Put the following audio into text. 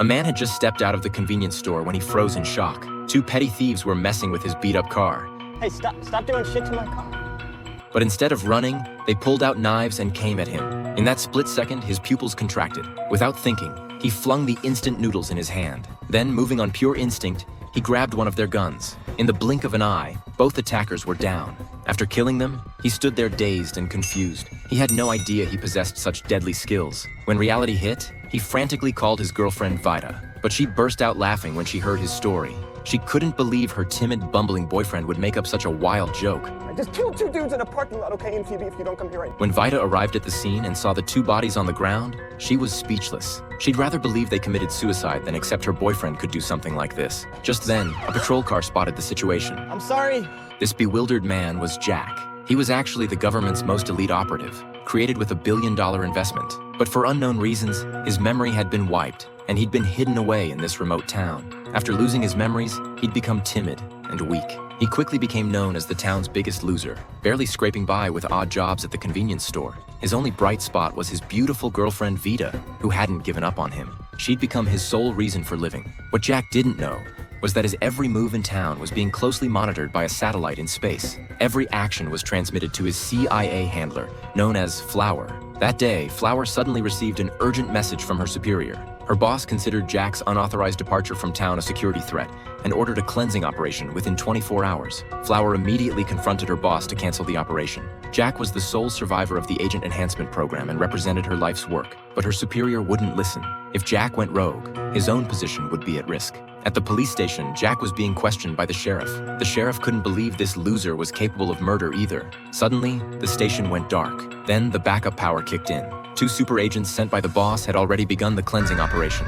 A man had just stepped out of the convenience store when he froze in shock. Two petty thieves were messing with his beat-up car. Hey, stop doing shit to my car. But instead of running, they pulled out knives and came at him. In that split second, his pupils contracted. Without thinking, he flung the instant noodles in his hand. Then, moving on pure instinct, he grabbed one of their guns. In the blink of an eye, both attackers were down. After killing them, he stood there dazed and confused. He had no idea he possessed such deadly skills. When reality hit, he frantically called his girlfriend Vida, but she burst out laughing when she heard his story. She couldn't believe her timid, bumbling boyfriend would make up such a wild joke. I just killed two dudes in a parking lot, okay, MTV, if you don't come here right now. When Vida arrived at the scene and saw the two bodies on the ground, she was speechless. She'd rather believe they committed suicide than accept her boyfriend could do something like this. Just then, a patrol car spotted the situation. I'm sorry. This bewildered man was Jack. He was actually the government's most elite operative, created with $1 billion investment. But for unknown reasons, his memory had been wiped, and he'd been hidden away in this remote town. After losing his memories, he'd become timid and weak. He quickly became known as the town's biggest loser, barely scraping by with odd jobs at the convenience store. His only bright spot was his beautiful girlfriend Vida, who hadn't given up on him. She'd become his sole reason for living. What Jack didn't know was that his every move in town was being closely monitored by a satellite in space. Every action was transmitted to his CIA handler, known as Flower. That day, Flower suddenly received an urgent message from her superior. Her boss considered Jack's unauthorized departure from town a security threat and ordered a cleansing operation within 24 hours. Flower immediately confronted her boss to cancel the operation. Jack was the sole survivor of the Agent Enhancement Program and represented her life's work, but her superior wouldn't listen. If Jack went rogue, his own position would be at risk. At the police station, Jack was being questioned by the sheriff. The sheriff couldn't believe this loser was capable of murder either. Suddenly, the station went dark. Then the backup power kicked in. Two super agents sent by the boss had already begun the cleansing operation.